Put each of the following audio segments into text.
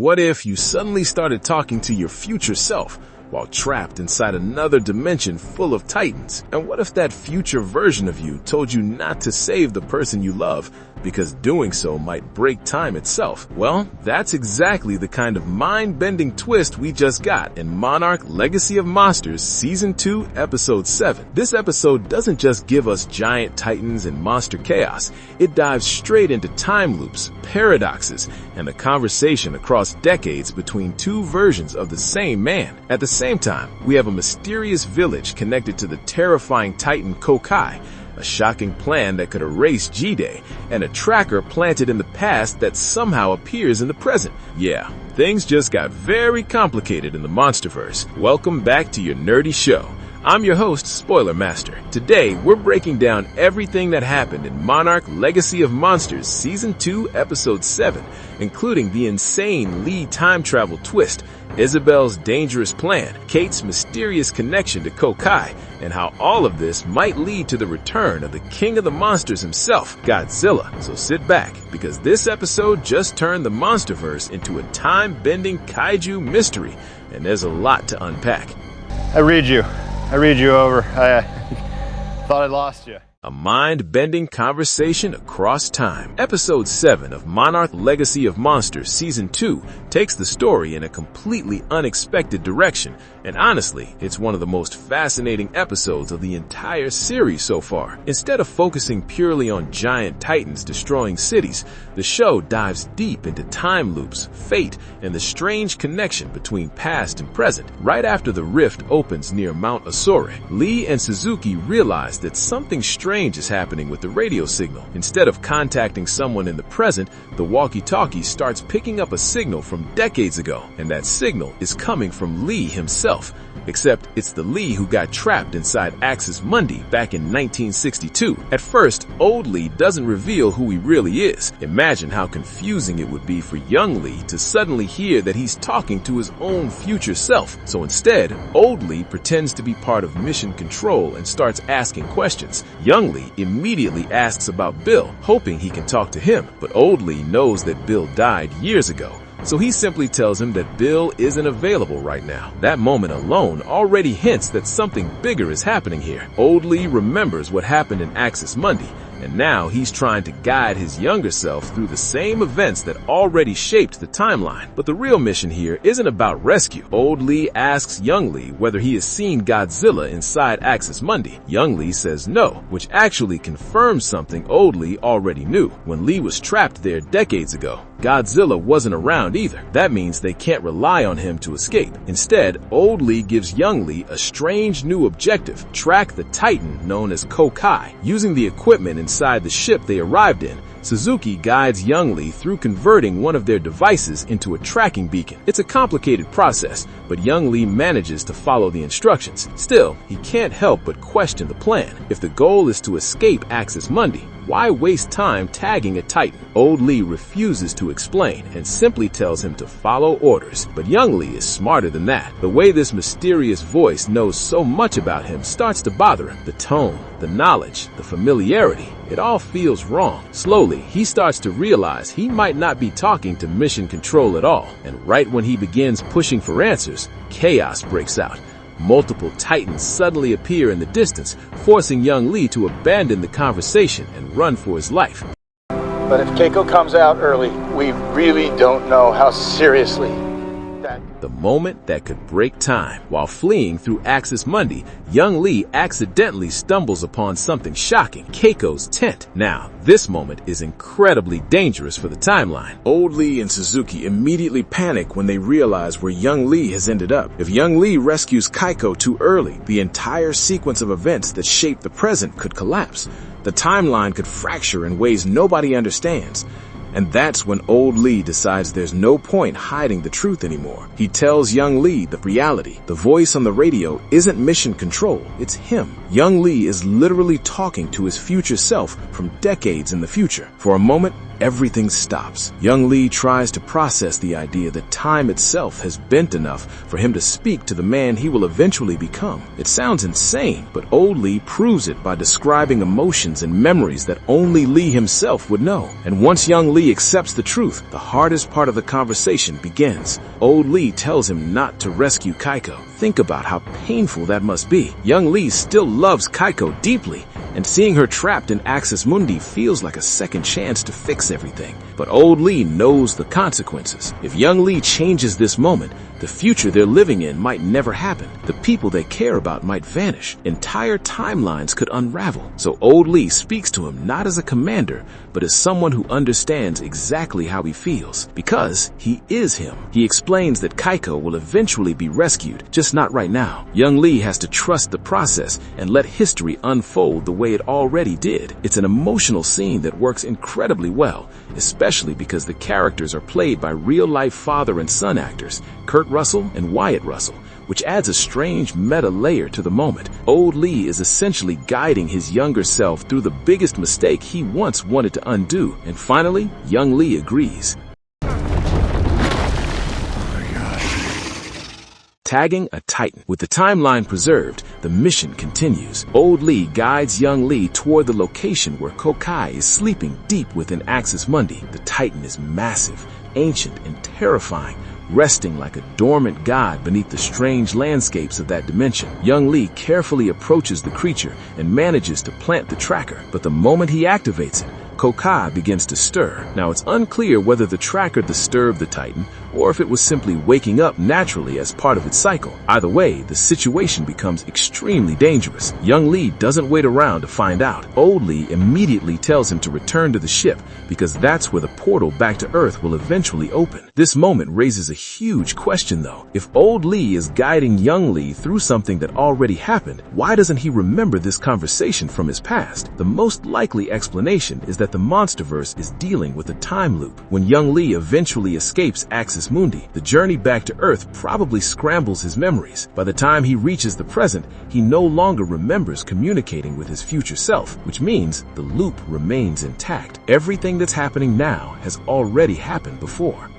What if you suddenly started talking to your future self while trapped inside another dimension full of titans? And what if that future version of you told you not to save the person you love because doing so might break time itself? Well, that's exactly the kind of mind-bending twist we just got in Monarch Legacy of Monsters Season 2, Episode 7. This episode doesn't just give us giant titans and monster chaos. It dives straight into time loops, paradoxes, and the conversation across decades between two versions of the same man. At the same time, we have a mysterious village connected to the terrifying titan Co-Cai, a shocking plan that could erase G-Day, and a tracker planted in the past that somehow appears in the present. Yeah, things just got very complicated in the MonsterVerse. Welcome back to your nerdy show. I'm your host, Spoiler Master. Today, we're breaking down everything that happened in Monarch Legacy of Monsters Season 2, Episode 7, including the insane Lee time travel twist, Isabelle's dangerous plan, Cate's mysterious connection to Co-Cai, and how all of this might lead to the return of the king of the monsters himself, Godzilla. So sit back, because this episode just turned the MonsterVerse into a time-bending kaiju mystery, and there's a lot to unpack. I read you over. I thought I lost you. A mind-bending conversation across time. Episode 7 of Monarch Legacy of Monsters Season 2 takes the story in a completely unexpected direction, and honestly, it's one of the most fascinating episodes of the entire series so far. Instead of focusing purely on giant titans destroying cities, the show dives deep into time loops, fate, and the strange connection between past and present. Right after the rift opens near Mount Asore, Lee and Suzuki realize that something strange is happening with the radio signal. Instead of contacting someone in the present, the walkie-talkie starts picking up a signal from decades ago, and that signal is coming from Lee himself. Except it's the Lee who got trapped inside Axis Mundi back in 1962. At first, old Lee doesn't reveal who he really is. Imagine how confusing it would be for young Lee to suddenly hear that he's talking to his own future self. So instead, old Lee pretends to be part of Mission Control and starts asking questions. Young Lee immediately asks about Bill, hoping he can talk to him. But old Lee knows that Bill died years ago, so he simply tells him that Bill isn't available right now. That moment alone already hints that something bigger is happening here. Old Lee remembers what happened in Axis Mundi, and now he's trying to guide his younger self through the same events that already shaped the timeline. But the real mission here isn't about rescue. Old Lee asks young Lee whether he has seen Godzilla inside Axis Mundi. Young Lee says no, which actually confirms something old Lee already knew. When Lee was trapped there decades ago, Godzilla wasn't around either. That means they can't rely on him to escape. Instead, old Lee gives young Lee a strange new objective: track the titan known as Co-Cai. Using the equipment inside the ship they arrived in, Suzuki guides young Lee through converting one of their devices into a tracking beacon. It's a complicated process, but young Lee manages to follow the instructions. Still, he can't help but question the plan. If the goal is to escape Axis Mundi, why waste time tagging a titan? Old Lee refuses to explain and simply tells him to follow orders. But young Lee is smarter than that. The way this mysterious voice knows so much about him starts to bother him. The tone, the knowledge, the familiarity, it all feels wrong. Slowly, he starts to realize he might not be talking to Mission Control at all. And right when he begins pushing for answers, chaos breaks out. Multiple titans suddenly appear in the distance, forcing young Lee to abandon the conversation and run for his life. But if Keiko comes out early, we really don't know how seriously that... The moment that could break time. While fleeing through Axis Mundi, young Lee accidentally stumbles upon something shocking: Keiko's tent. Now, this moment is incredibly dangerous for the timeline. Old Lee and Suzuki immediately panic when they realize where young Lee has ended up. If young Lee rescues Keiko too early, the entire sequence of events that shape the present could collapse. The timeline could fracture in ways nobody understands. And that's when old Lee decides there's no point hiding the truth anymore. He tells young Lee the reality. The voice on the radio isn't Mission Control, it's him. Young Lee is literally talking to his future self from decades in the future. For a moment, everything stops. Young Lee tries to process the idea that time itself has bent enough for him to speak to the man he will eventually become. It sounds insane, but old Lee proves it by describing emotions and memories that only Lee himself would know. And once young Lee accepts the truth, the hardest part of the conversation begins. Old Lee tells him not to rescue Keiko. Think about how painful that must be. Young Lee still loves Keiko deeply, and seeing her trapped in Axis Mundi feels like a second chance to fix everything. But old Lee knows the consequences. If young Lee changes this moment, the future they're living in might never happen. The people they care about might vanish. Entire timelines could unravel. So old Lee speaks to him not as a commander, but as someone who understands exactly how he feels. Because he is him. He explains that Keiko will eventually be rescued, just not right now. Young Lee has to trust the process and let history unfold the way it already did. It's an emotional scene that works incredibly well, especially because the characters are played by real-life father and son actors, Kurt Russell and Wyatt Russell, which adds a strange meta layer to the moment. Old Lee is essentially guiding his younger self through the biggest mistake he once wanted to undo. And finally, young Lee agrees. Tagging a Titan. With the timeline preserved, the mission continues. Old Lee guides young Lee toward the location where Co-Cai is sleeping deep within Axis Mundi. The Titan is massive, ancient, and terrifying, resting like a dormant god beneath the strange landscapes of that dimension. Young Lee carefully approaches the creature and manages to plant the tracker, but the moment he activates it, Co-Cai begins to stir. Now, it's unclear whether the tracker disturbed the Titan or if it was simply waking up naturally as part of its cycle. Either way, the situation becomes extremely dangerous. Young Lee doesn't wait around to find out. Old Lee immediately tells him to return to the ship because that's where the portal back to Earth will eventually open. This moment raises a huge question though. If Old Lee is guiding young Lee through something that already happened, why doesn't he remember this conversation from his past? The most likely explanation is that the MonsterVerse is dealing with a time loop. When young Lee eventually escapes Axis Mundi, the journey back to Earth probably scrambles his memories. By the time he reaches the present, he no longer remembers communicating with his future self, which means the loop remains intact. Everything that's happening now has already happened before.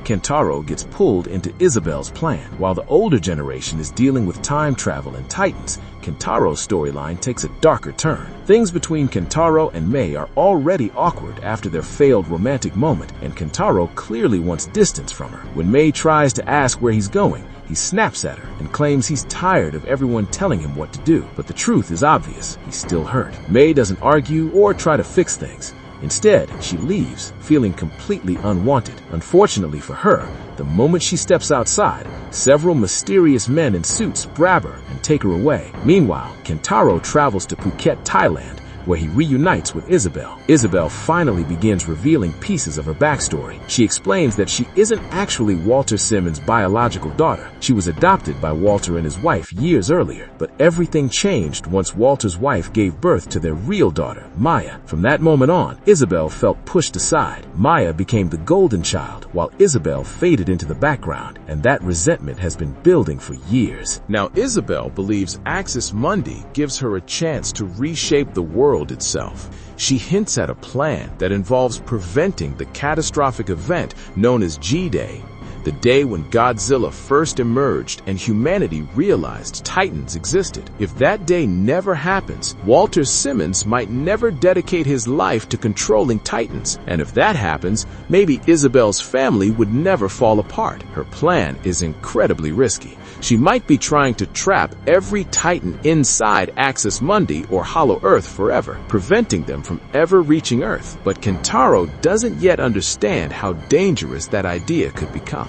Kentaro gets pulled into Isabelle's plan. While the older generation is dealing with time travel and Titans, Kentaro's storyline takes a darker turn. Things between Kentaro and Mei are already awkward after their failed romantic moment, and Kentaro clearly wants distance from her. When Mei tries to ask where he's going, he snaps at her and claims he's tired of everyone telling him what to do. But the truth is obvious. He's still hurt. Mei doesn't argue or try to fix things. Instead, she leaves, feeling completely unwanted. Unfortunately for her, the moment she steps outside, several mysterious men in suits grab her and take her away. Meanwhile, Kentaro travels to Phuket, Thailand, where he reunites with Isabelle. Isabelle finally begins revealing pieces of her backstory. She explains that she isn't actually Walter Simmons' biological daughter. She was adopted by Walter and his wife years earlier, but everything changed once Walter's wife gave birth to their real daughter, Maya. From that moment on, Isabelle felt pushed aside. Maya became the golden child, while Isabelle faded into the background, and that resentment has been building for years. Now, Isabelle believes Axis Mundi gives her a chance to reshape the world itself. She hints at a plan that involves preventing the catastrophic event known as G-Day, the day when Godzilla first emerged and humanity realized Titans existed. If that day never happens, Walter Simmons might never dedicate his life to controlling Titans. And if that happens, maybe Isabelle's family would never fall apart. Her plan is incredibly risky. She might be trying to trap every Titan inside Axis Mundi or Hollow Earth forever, preventing them from ever reaching Earth. But Kentaro doesn't yet understand how dangerous that idea could become.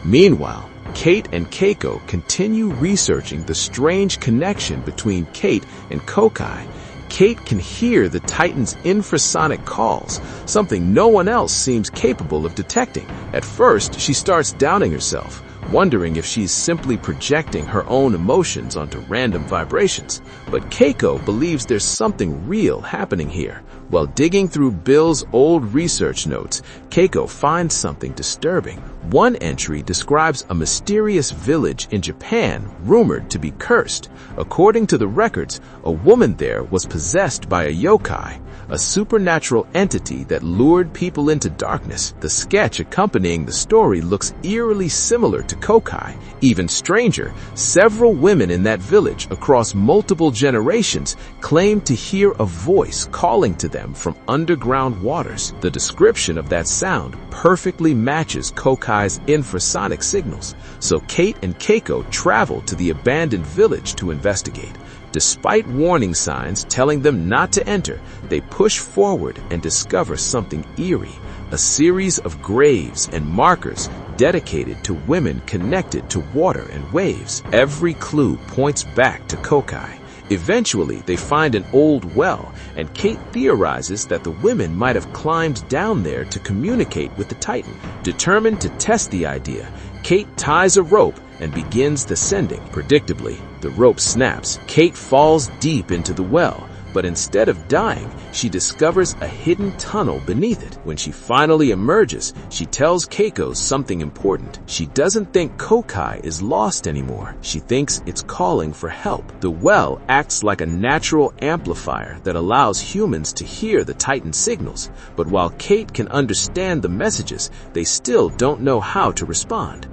Meanwhile, Cate and Keiko continue researching the strange connection between Cate and Co-Cai. Cate can hear the Titan's infrasonic calls, something no one else seems capable of detecting. At first, she starts doubting herself, wondering if she's simply projecting her own emotions onto random vibrations. But Keiko believes there's something real happening here. While digging through Bill's old research notes, Keiko finds something disturbing. One entry describes a mysterious village in Japan rumored to be cursed. According to the records, a woman there was possessed by a yokai, a supernatural entity that lured people into darkness. The sketch accompanying the story looks eerily similar to Co-Cai. Even stranger, several women in that village across multiple generations claim to hear a voice calling to them from underground waters. The description of that sound perfectly matches Co-Cai's infrasonic signals, so Cate and Keiko travel to the abandoned village to investigate. Despite warning signs telling them not to enter, they push forward and discover something eerie, a series of graves and markers dedicated to women connected to water and waves. Every clue points back to Co-Cai. Eventually, they find an old well, and Cate theorizes that the women might have climbed down there to communicate with the Titan. Determined to test the idea, Cate ties a rope and begins descending. Predictably, the rope snaps. Cate falls deep into the well, but instead of dying, she discovers a hidden tunnel beneath it. When she finally emerges, she tells Keiko something important. She doesn't think Co-Cai is lost anymore. She thinks it's calling for help. The well acts like a natural amplifier that allows humans to hear the Titan signals, but while Cate can understand the messages, they still don't know how to respond.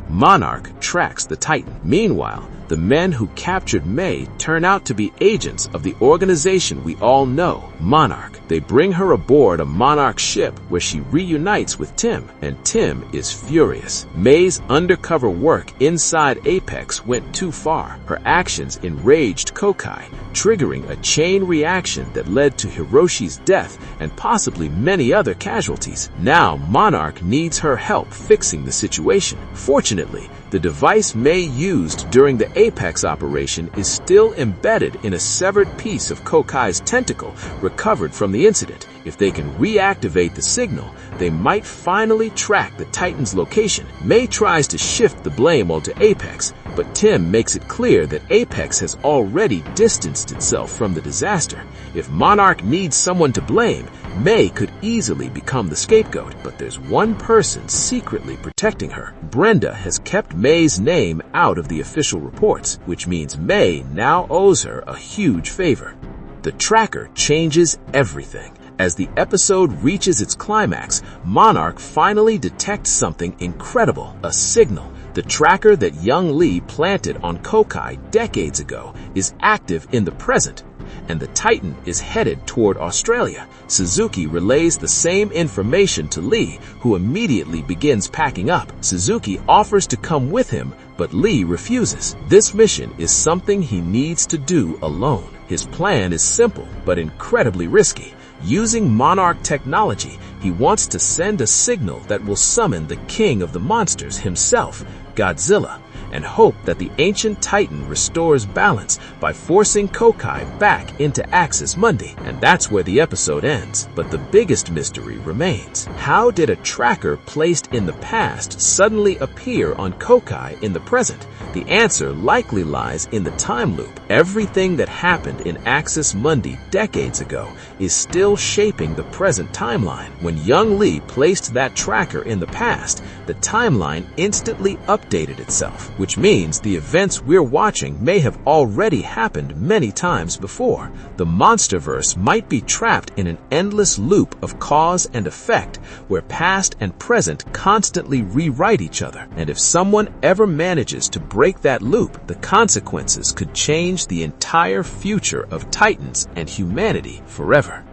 Monarch tracks the Titan. Meanwhile, the men who captured May turn out to be agents of the organization we all know, Monarch. They bring her aboard a Monarch ship where she reunites with Tim, and Tim is furious. May's undercover work inside Apex went too far. Her actions enraged Co-Cai, triggering a chain reaction that led to Hiroshi's death and possibly many other casualties. Now, Monarch needs her help fixing the situation. Fortunately, the device May used during the Apex operation is still embedded in a severed piece of Co-Cai's tentacle recovered from the incident. If they can reactivate the signal, they might finally track the Titan's location. May tries to shift the blame onto Apex, but Tim makes it clear that Apex has already distanced itself from the disaster. If Monarch needs someone to blame, May could easily become the scapegoat, but there's one person secretly protecting her. Brenda has kept May's name out of the official reports, which means May now owes her a huge favor. The tracker changes everything. As the episode reaches its climax, Monarch finally detects something incredible, a signal. The tracker that young Lee planted on Co-Cai decades ago is active in the present, and the Titan is headed toward Australia. Suzuki relays the same information to Lee, who immediately begins packing up. Suzuki offers to come with him, but Lee refuses. This mission is something he needs to do alone. His plan is simple, but incredibly risky. Using Monarch technology, he wants to send a signal that will summon the king of the monsters himself, Godzilla, and hope that the ancient Titan restores balance by forcing Co-Cai back into Axis Mundi. And that's where the episode ends. But the biggest mystery remains. How did a tracker placed in the past suddenly appear on Co-Cai in the present? The answer likely lies in the time loop. Everything that happened in Axis Mundi decades ago is still shaping the present timeline. When young Lee placed that tracker in the past, the timeline instantly updated itself, which means the events we're watching may have already happened many times before. The MonsterVerse might be trapped in an endless loop of cause and effect where past and present constantly rewrite each other. And if someone ever manages to break that loop, the consequences could change the entire future of Titans and humanity forever.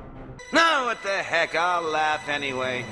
No, what the heck, I'll laugh anyway.